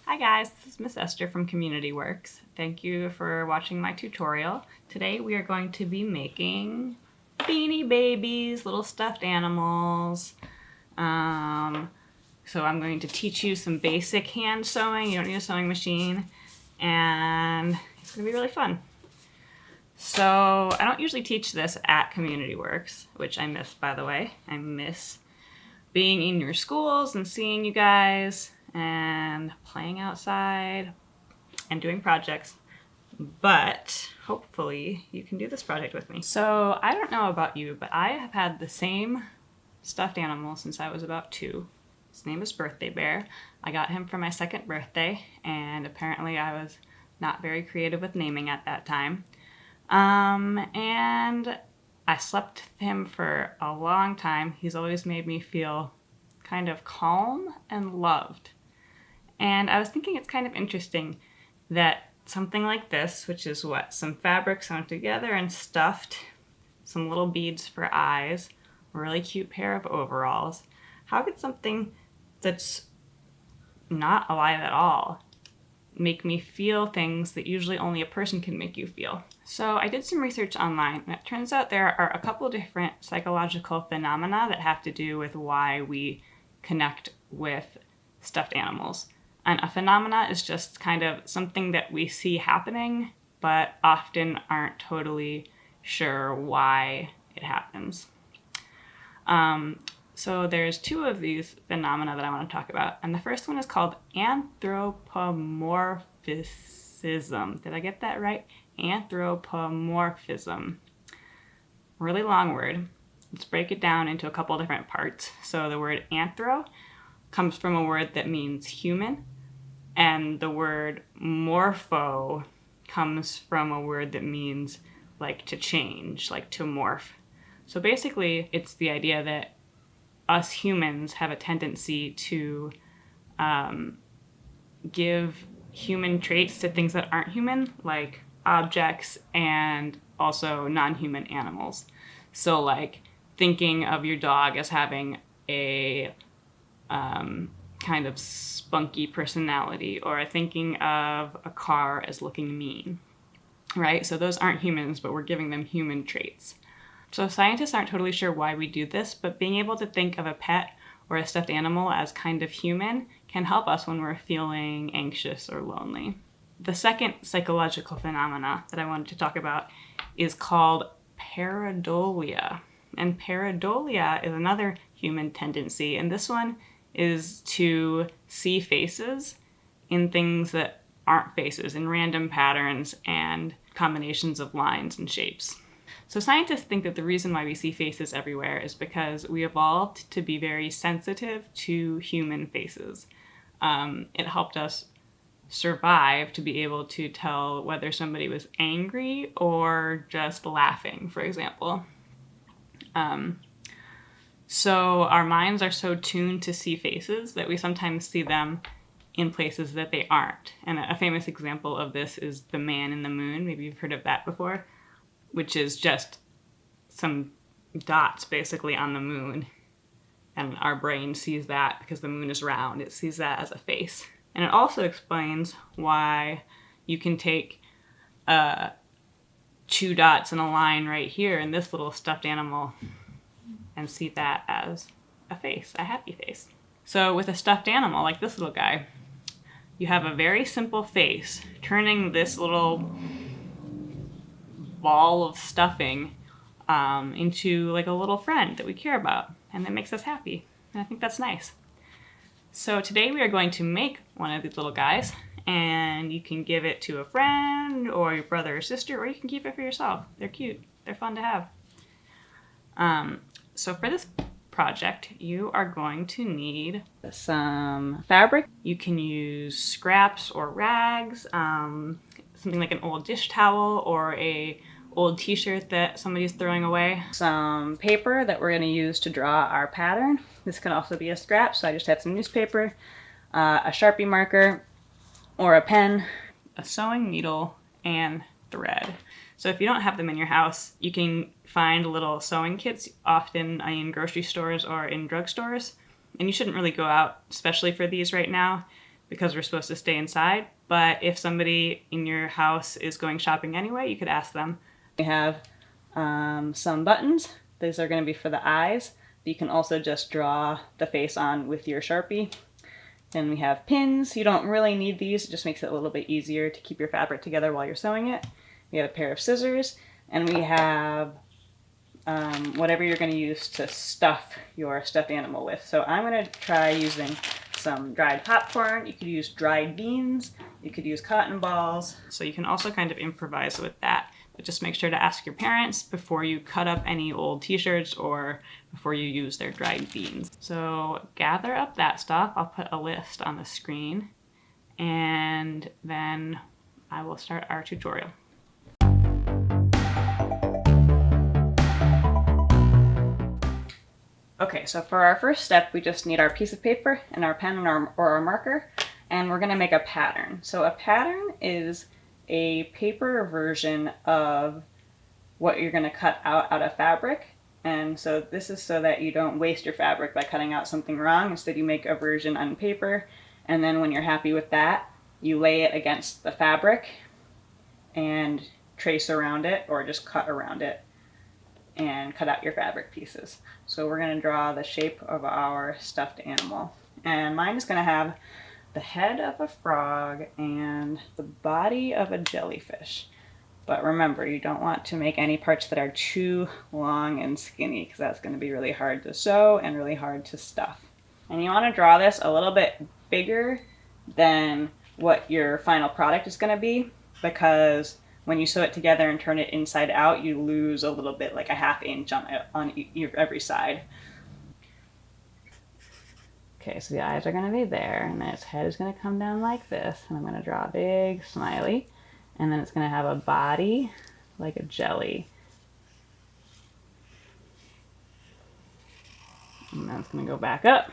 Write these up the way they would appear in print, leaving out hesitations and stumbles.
Hi guys, this is Miss Esther from Community Works. Thank you for watching my tutorial. Today we are going to be making beanie babies, little stuffed animals. So I'm going to teach you some basic hand sewing. You don't need a sewing machine, and it's going to be really fun. So I don't usually teach this at Community Works, which I miss, by the way. I miss being in your schools and seeing you guys and playing outside and doing projects, but hopefully you can do this project with me. So I don't know about you, but I have had the same stuffed animal since I was about 2. His name is Birthday Bear. I got him for my 2nd birthday, and apparently I was not very creative with naming at that time. And I slept with him for a long time. He's always made me feel kind of calm and loved. And I was thinking it's kind of interesting that something like this, which is what, some fabric sewn together and stuffed, some little beads for eyes, a really cute pair of overalls. How could something that's not alive at all make me feel things that usually only a person can make you feel? So I did some research online, and it turns out there are a couple different psychological phenomena that have to do with why we connect with stuffed animals. And a phenomena is just kind of something that we see happening, but often aren't totally sure why it happens. So there's 2 of these phenomena that I want to talk about. And the first one is called anthropomorphism. Did I get that right? Anthropomorphism. Really long word. Let's break it down into a couple different parts. So the word anthro comes from a word that means human, and the word morpho comes from a word that means like to change, like to morph. So basically, it's the idea that us humans have a tendency to give human traits to things that aren't human, like objects and also non-human animals. So like thinking of your dog as having a kind of spunky personality, or thinking of a car as looking mean, right? So those aren't humans, but we're giving them human traits. So scientists aren't totally sure why we do this, but being able to think of a pet or a stuffed animal as kind of human can help us when we're feeling anxious or lonely. The second psychological phenomena that I wanted to talk about is called pareidolia. And pareidolia is another human tendency, and this one is to see faces in things that aren't faces, in random patterns and combinations of lines and shapes. So scientists think that the reason why we see faces everywhere is because we evolved to be very sensitive to human faces. It helped us survive to be able to tell whether somebody was angry or just laughing, for example. So our minds are so tuned to see faces that we sometimes see them in places that they aren't. And a famous example of this is the man in the moon. Maybe you've heard of that before, which is just some dots basically on the moon. And our brain sees that because the moon is round. It sees that as a face. And it also explains why you can take 2 dots in a line right here in this little stuffed animal and see that as a face, a happy face. So with a stuffed animal like this little guy, you have a very simple face turning this little ball of stuffing into like a little friend that we care about, and that makes us happy. And I think that's nice. So today we are going to make one of these little guys, and you can give it to a friend or your brother or sister, or you can keep it for yourself. They're cute. They're fun to have. So for this project, you are going to need some fabric. You can use scraps or rags, something like an old dish towel or a old t-shirt that somebody's throwing away. Some paper that we're going to use to draw our pattern. This can also be a scrap, so I just have some newspaper, a Sharpie marker or a pen, a sewing needle, and thread. So if you don't have them in your house, you can find little sewing kits, often in grocery stores or in drugstores. And you shouldn't really go out, especially for these right now, because we're supposed to stay inside. But if somebody in your house is going shopping anyway, you could ask them. We have some buttons. These are going to be for the eyes. You can also just draw the face on with your Sharpie. Then we have pins. You don't really need these. It just makes it a little bit easier to keep your fabric together while you're sewing it. We have a pair of scissors, and we have whatever you're going to use to stuff your stuffed animal with. So I'm going to try using some dried popcorn. You could use dried beans. You could use cotton balls. So you can also kind of improvise with that. But just make sure to ask your parents before you cut up any old t-shirts or before you use their dried beans. So gather up that stuff. I'll put a list on the screen, and then I will start our tutorial. Okay, so for our first step, we just need our piece of paper and our pen and or our marker, and we're gonna make a pattern. So a pattern is a paper version of what you're gonna cut out of fabric. And so this is so that you don't waste your fabric by cutting out something wrong. Instead, you make a version on paper, and then when you're happy with that, you lay it against the fabric and trace around it, or just cut around it and cut out your fabric pieces. So we're going to draw the shape of our stuffed animal. And mine is going to have the head of a frog and the body of a jellyfish. But remember, you don't want to make any parts that are too long and skinny, because that's going to be really hard to sew and really hard to stuff. And you want to draw this a little bit bigger than what your final product is going to be, because when you sew it together and turn it inside out, you lose a little bit, like a ½ inch on every side. Okay, so the eyes are going to be there, and then its head is going to come down like this, and I'm going to draw a big smiley, and then it's going to have a body like a jelly. And then it's going to go back up.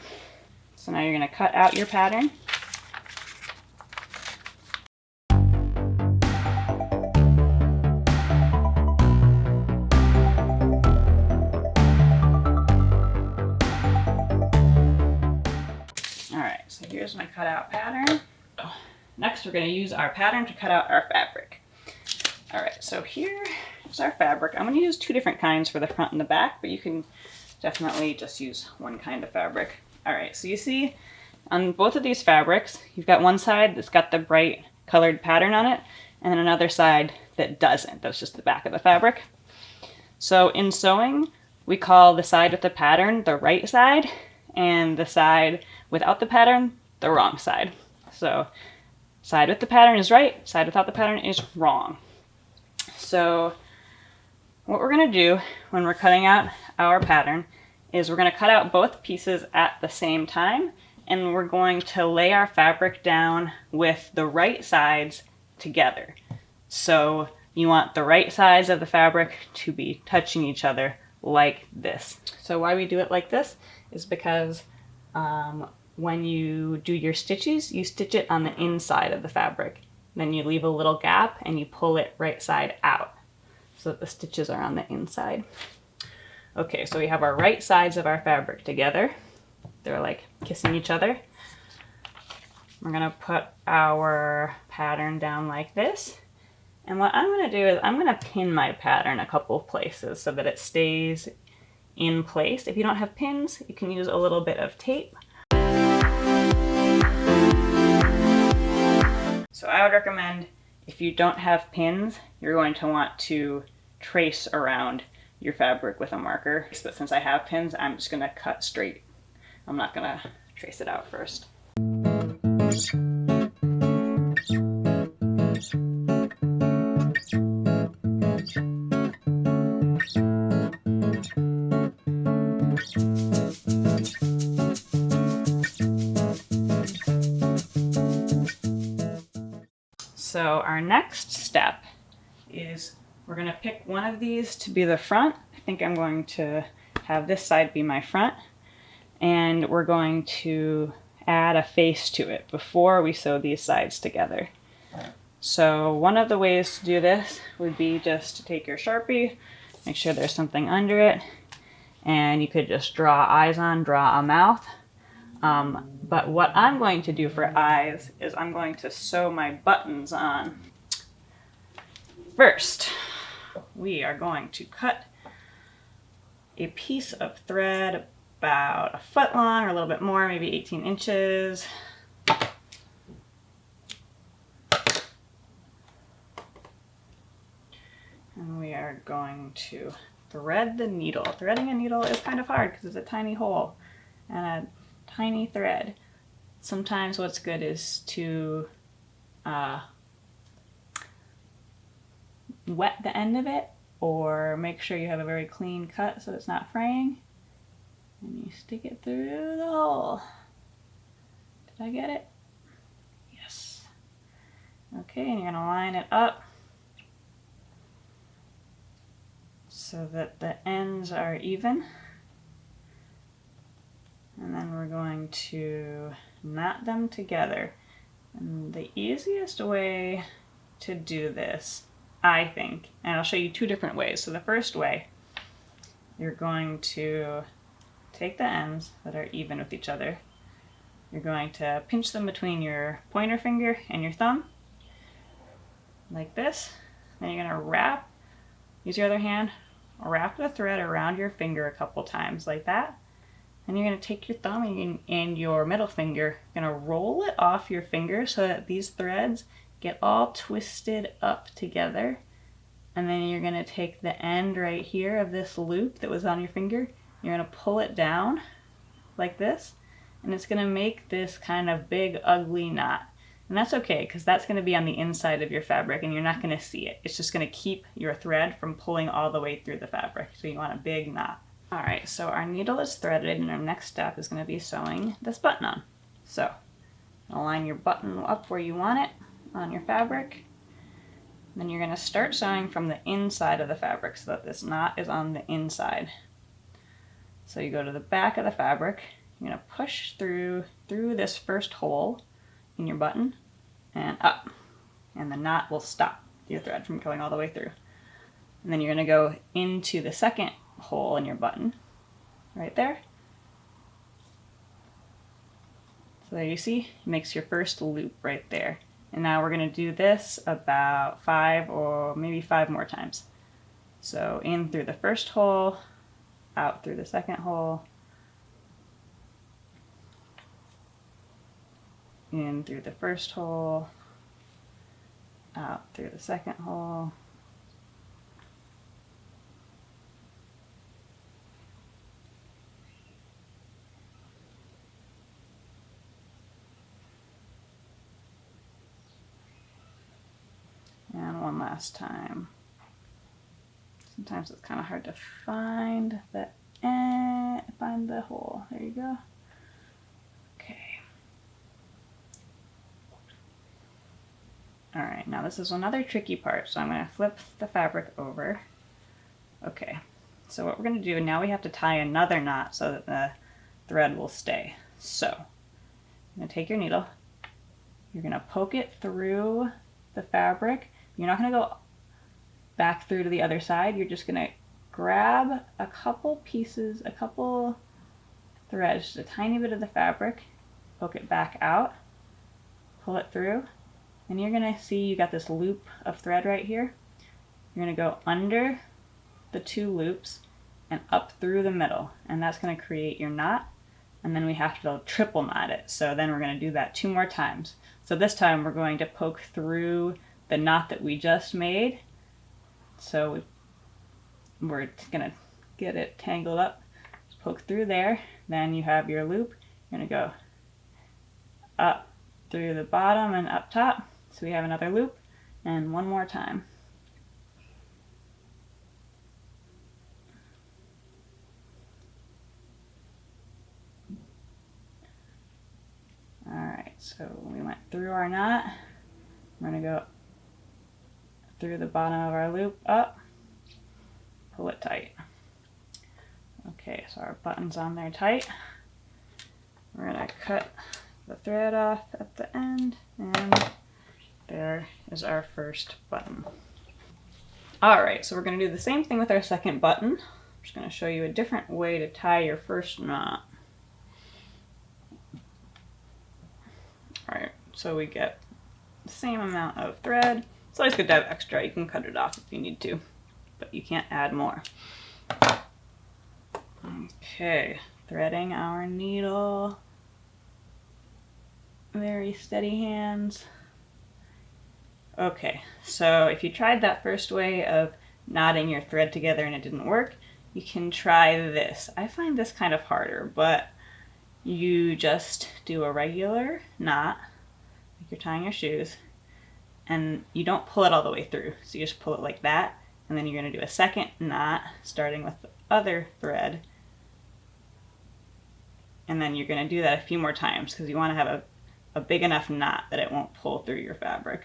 So now you're going to cut out your pattern. So here's my cutout pattern. Next, we're going to use our pattern to cut out our fabric. All right, so here's our fabric. I'm going to use 2 different kinds for the front and the back, but you can definitely just use one kind of fabric. All right, so you see on both of these fabrics, you've got one side that's got the bright colored pattern on it, and then another side that doesn't. That's just the back of the fabric. So in sewing, we call the side with the pattern the right side, and the side without the pattern, the wrong side. So side with the pattern is right, side without the pattern is wrong. So what we're going to do when we're cutting out our pattern is we're going to cut out both pieces at the same time, and we're going to lay our fabric down with the right sides together. So you want the right sides of the fabric to be touching each other like this. So why we do it like this is because when you do your stitches, you stitch it on the inside of the fabric. Then you leave a little gap and you pull it right side out so that the stitches are on the inside. Okay, so we have our right sides of our fabric together. They're like kissing each other. We're gonna put our pattern down like this. And what I'm gonna do is I'm gonna pin my pattern a couple of places so that it stays in place. If you don't have pins, you can use a little bit of tape. So I would recommend, if you don't have pins, you're going to want to trace around your fabric with a marker. But since I have pins, I'm just gonna cut straight. I'm not gonna trace it out first. So our next step is we're going to pick one of these to be the front. I think I'm going to have this side be my front, and we're going to add a face to it before we sew these sides together. So one of the ways to do this would be just to take your Sharpie, make sure there's something under it, and you could just draw eyes on, draw a mouth. But what I'm going to do for eyes is I'm going to sew my buttons on. First, we are going to cut a piece of thread about a foot long or a little bit more, maybe 18 inches. And we are going to thread the needle. Threading a needle is kind of hard because it's a tiny hole and a tiny thread. Sometimes what's good is to wet the end of it, or make sure you have a very clean cut so it's not fraying. And you stick it through the hole. Did I get it? Yes. Okay, and you're gonna line it up so that the ends are even. And then we're going to knot them together. And the easiest way to do this, I think, and I'll show you two different ways. So the first way, you're going to take the ends that are even with each other. You're going to pinch them between your pointer finger and your thumb, like this. Then you're gonna wrap, use your other hand, wrap the thread around your finger a couple times, like that. And you're going to take your thumb and your middle finger, you're going to roll it off your finger so that these threads get all twisted up together. And then you're going to take the end right here of this loop that was on your finger, you're going to pull it down like this, and it's going to make this kind of big ugly knot. And that's okay, because that's going to be on the inside of your fabric and you're not going to see it. It's just going to keep your thread from pulling all the way through the fabric. So you want a big knot. Alright, so our needle is threaded and our next step is going to be sewing this button on. So, align your button up where you want it on your fabric. Then you're going to start sewing from the inside of the fabric so that this knot is on the inside. So you go to the back of the fabric, you're going to push through this first hole in your button and up. And the knot will stop your thread from going all the way through. And then you're going to go into the second hole in your button, right there. So there you see, it makes your first loop right there. And now we're going to do this about 5 or maybe 5 more times. So in through the first hole, out through the second hole, in through the first hole, out through the second hole, and one last time. Sometimes it's kind of hard to find the hole. There you go. Okay. All right, now this is another tricky part, so I'm going to flip the fabric over. Okay, so what we're going to do, now we have to tie another knot so that the thread will stay. So, you're going to take your needle, you're going to poke it through the fabric. You're not going to go back through to the other side. You're just going to grab a couple pieces, a couple threads, just a tiny bit of the fabric, poke it back out, pull it through, and you're going to see you got this loop of thread right here. You're going to go under the 2 loops and up through the middle, and that's going to create your knot. And then we have to triple knot it. So then we're going to do that 2 more times. So this time we're going to poke through the knot that we just made. So we're going to get it tangled up. Just poke through there. Then you have your loop. You're going to go up through the bottom and up top. So we have another loop. And one more time. Alright, so we went through our knot. We're going to go through the bottom of our loop, up, pull it tight. Okay, so our button's on there tight. We're going to cut the thread off at the end, and there is our first button. Alright, so we're going to do the same thing with our second button. I'm just going to show you a different way to tie your first knot. so we get the same amount of thread. It's always good to have extra. You can cut it off if you need to, but you can't add more. Okay, threading our needle. Very steady hands. Okay, so if you tried that first way of knotting your thread together and it didn't work, you can try this. I find this kind of harder, but you just do a regular knot, like you're tying your shoes, and you don't pull it all the way through. So you just pull it like that, and then you're going to do a second knot, starting with the other thread, and then you're going to do that a few more times because you want to have a big enough knot that it won't pull through your fabric.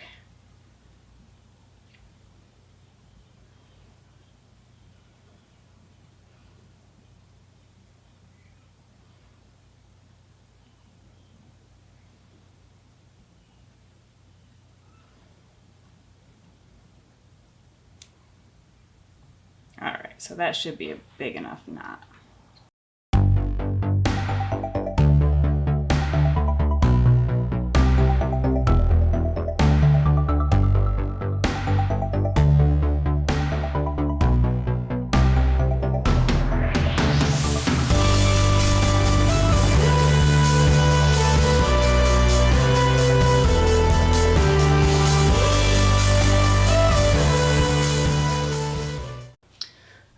Alright, so that should be a big enough knot.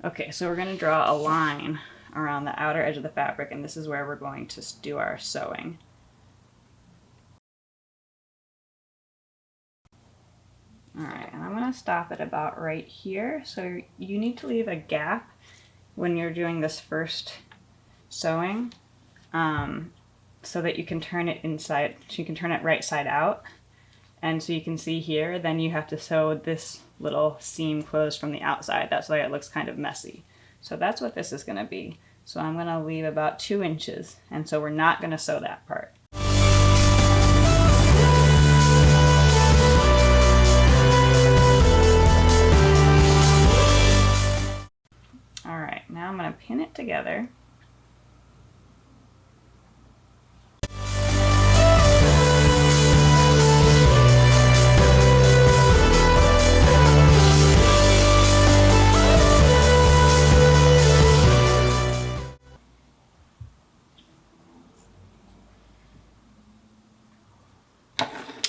Okay, so we're going to draw a line around the outer edge of the fabric, and this is where we're going to do our sewing. Alright, and I'm going to stop it about right here. So you need to leave a gap when you're doing this first sewing, so that you can turn it inside, so you can turn it right side out. And so you can see here, then you have to sew this little seam closed from the outside. That's why it looks kind of messy. So that's what this is going to be. So I'm going to leave about 2 inches, and so we're not going to sew that part. Alright, now I'm going to pin it together.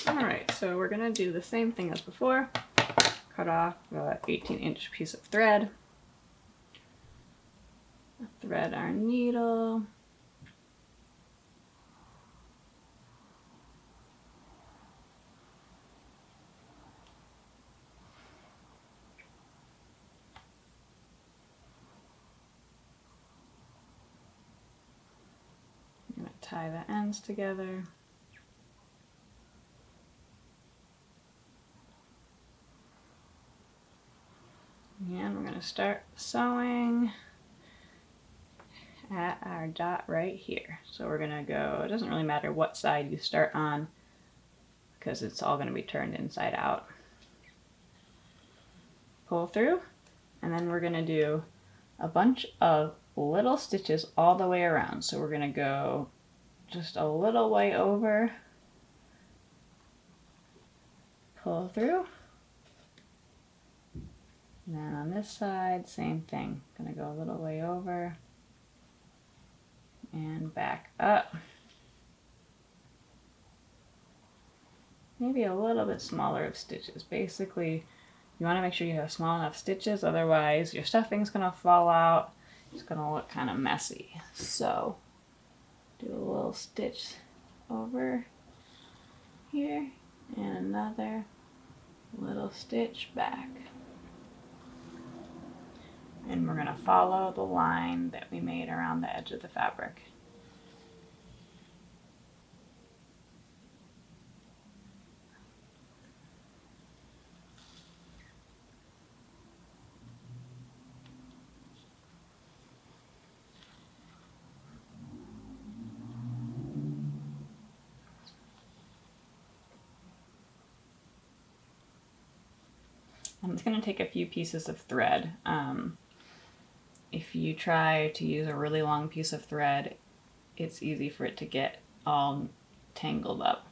Alright, so we're going to do the same thing as before. Cut off the 18-inch piece of thread. Thread our needle. I'm going to tie the ends together. And we're going to start sewing at our dot right here. So we're going to go, it doesn't really matter what side you start on because it's all going to be turned inside out. Pull through, and then we're going to do a bunch of little stitches all the way around. So we're going to go just a little way over, pull through. And then on this side, same thing. Gonna go a little way over and back up. Maybe a little bit smaller of stitches. Basically, you want to make sure you have small enough stitches, otherwise your stuffing's gonna fall out. It's gonna look kind of messy. So, do a little stitch over here and another little stitch back. And we're going to follow the line that we made around the edge of the fabric. And it's going to take a few pieces of thread. If you try to use a really long piece of thread, it's easy for it to get all tangled up.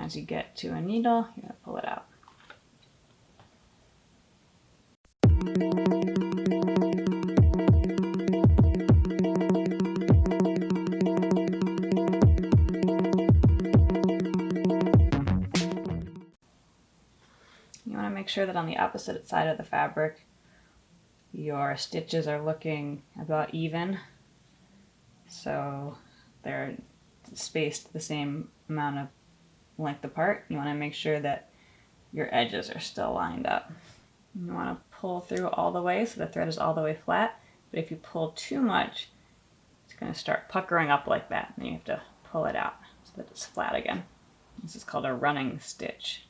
as you get to a needle, you're going to pull it out. You want to make sure that on the opposite side of the fabric, your stitches are looking about even, so they're spaced the same amount of length apart. You want to make sure that your edges are still lined up. You want to pull through all the way so the thread is all the way flat, but if you pull too much, it's going to start puckering up like that, and you have to pull it out so that it's flat again. This is called a running stitch.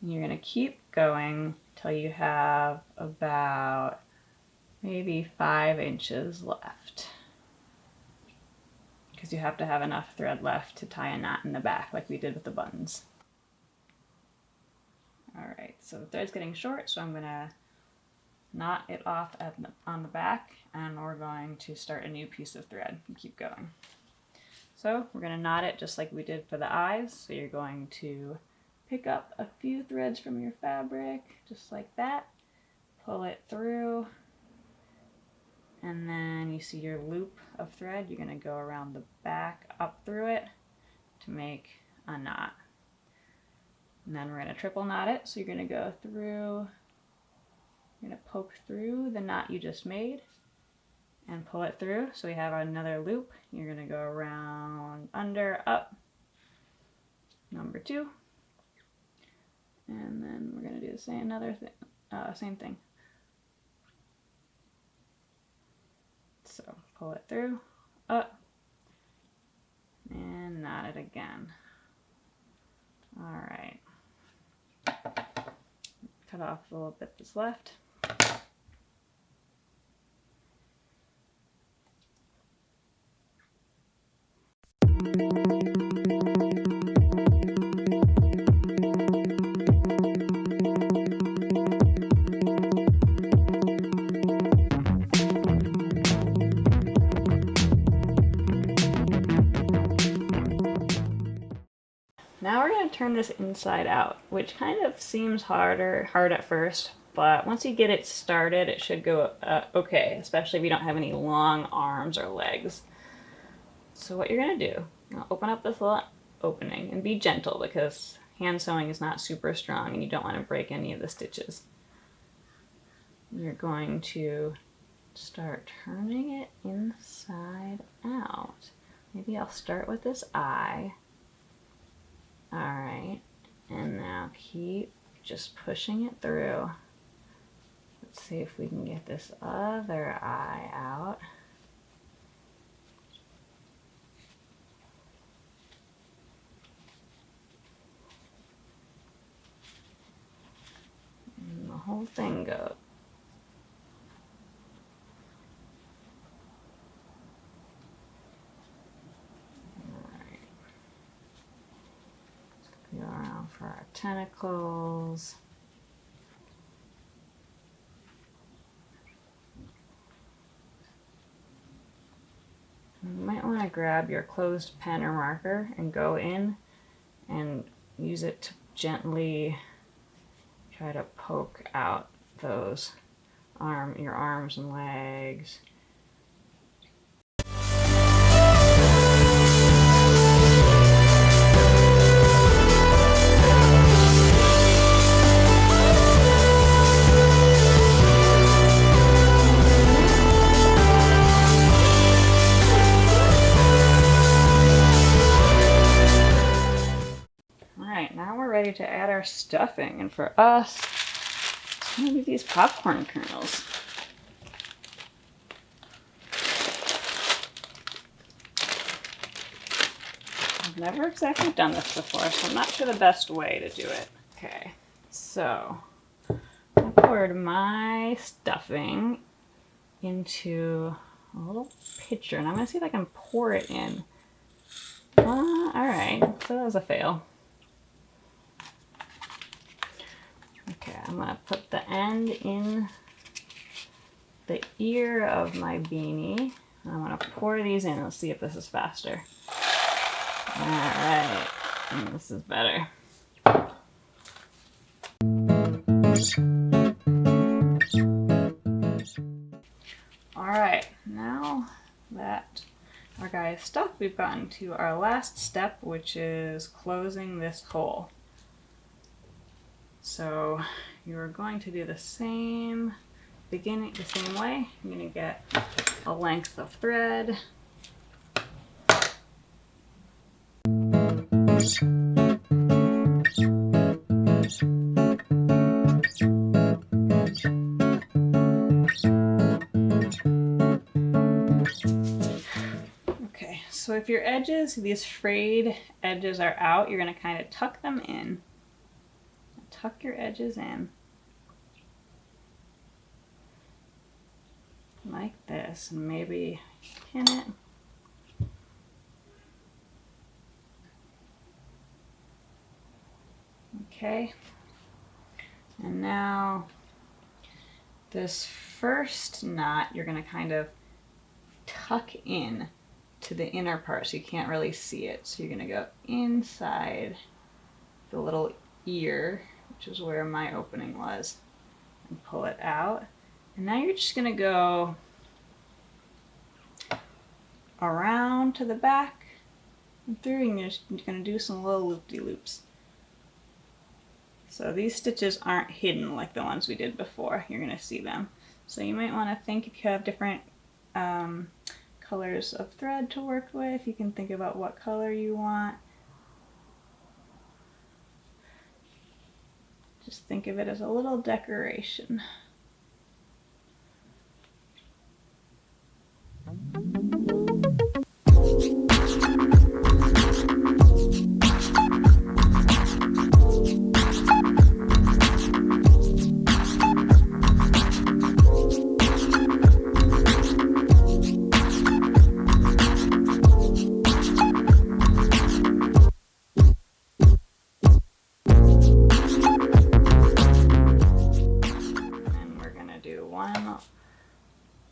You're going to keep going till you have about maybe 5 inches left, because you have to have enough thread left to tie a knot in the back like we did with the buttons. Alright, so the thread's getting short, so I'm going to knot it off on the back, and we're going to start a new piece of thread and keep going. So we're going to knot it just like we did for the eyes. So you're going to pick up a few threads from your fabric, just like that, pull it through, and then you see your loop of thread. You're going to go around the back up through it to make a knot. And then we're going to triple knot it. So you're going to go through, you're going to poke through the knot you just made and pull it through. So we have another loop. You're going to go around, under, up, number 2. And then we're going to do the same thing. So pull it through, up, and knot it again. Alright. Cut off a little bit that's left. Now we're going to turn this inside out, which kind of seems hard at first, but once you get it started, it should go okay, especially if you don't have any long arms or legs. So what you're going to do, open up this little opening and be gentle, because hand sewing is not super strong and you don't want to break any of the stitches. You're going to start turning it inside out. Maybe I'll start with this eye. Alright, and now keep just pushing it through. Let's see if we can get this other eye out. And the whole thing goes. Go around for our tentacles. You might want to grab your closed pen or marker and go in and use it to gently try to poke out those your arms and legs. Ready to add our stuffing, and for us it's going to be these popcorn kernels. I've never exactly done this before, so I'm not sure the best way to do it. Okay, so I poured my stuffing into a little pitcher, and I'm going to see if I can pour it in. Alright, so that was a fail. Okay, I'm going to put the end in the ear of my beanie. I'm going to pour these in. Let's see if this is faster. Alright. This is better. Alright, now that our guy is stuck, we've gotten to our last step, which is closing this hole. So you're going to do the same way. You're going to get a length of thread. Okay, so if your edges, these frayed edges are out, you're going to kind of tuck them in. Tuck your edges in. Like this, and maybe pin it. Okay, and now this first knot you're going to kind of tuck in to the inner part so you can't really see it. So you're going to go inside the little ear, which is where my opening was, and pull it out. And now you're just going to go around to the back and through, and you're going to do some little loop-de-loops. So these stitches aren't hidden like the ones we did before. You're going to see them. So you might want to think, if you have different colors of thread to work with, you can think about what color you want. Just think of it as a little decoration.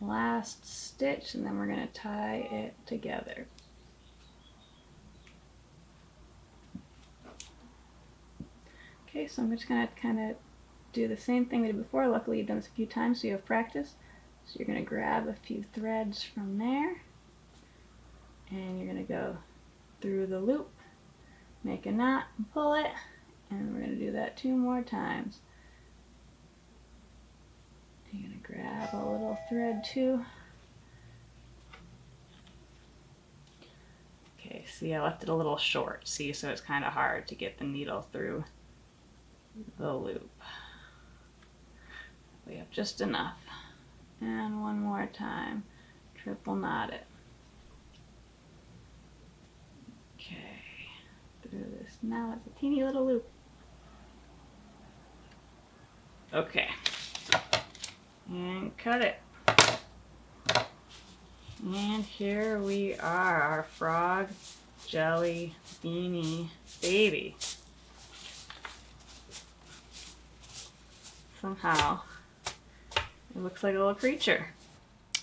Last stitch, and then we're going to tie it together. Okay, so I'm just going to kind of do the same thing we did before. Luckily you've done this a few times so you have practice. So you're going to grab a few threads from there, and you're going to go through the loop, make a knot, and pull it, and we're going to do that 2 more times. You're going to grab a little thread too. Okay, see, I left it a little short, see, so it's kind of hard to get the needle through the loop. We have just enough. And 1 more time, triple knot it. Okay, through this. Now it's a teeny little loop. Okay. And cut it. And here we are, our frog jelly beanie baby. Somehow it looks like a little creature.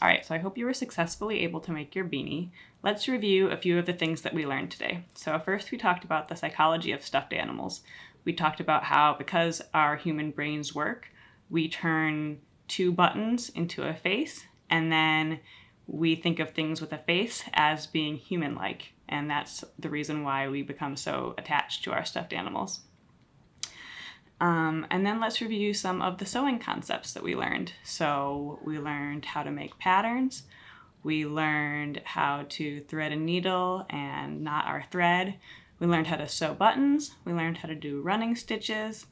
Alright, so I hope you were successfully able to make your beanie. Let's review a few of the things that we learned today. So first we talked about the psychology of stuffed animals. We talked about how, because our human brains work, we turn 2 buttons into a face, and then we think of things with a face as being human-like, and that's the reason why we become so attached to our stuffed animals. And then let's review some of the sewing concepts that we learned. So we learned how to make patterns, we learned how to thread a needle and knot our thread, we learned how to sew buttons, we learned how to do running stitches,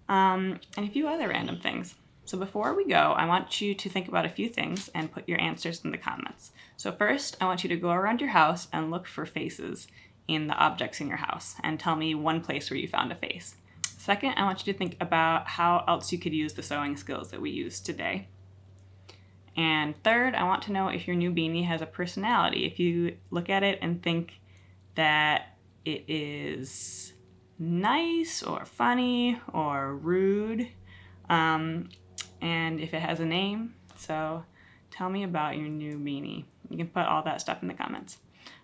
and a few other random things. So before we go, I want you to think about a few things and put your answers in the comments. So first, I want you to go around your house and look for faces in the objects in your house and tell me one place where you found a face. Second, I want you to think about how else you could use the sewing skills that we used today. And third, I want to know if your new beanie has a personality. If you look at it and think that it is nice or funny or rude, and if it has a name. So tell me about your new beanie. You can put all that stuff in the comments.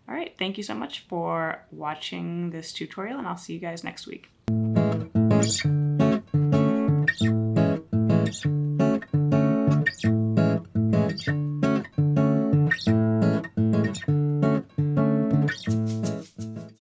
All right, thank you so much for watching this tutorial, and I'll see you guys next week.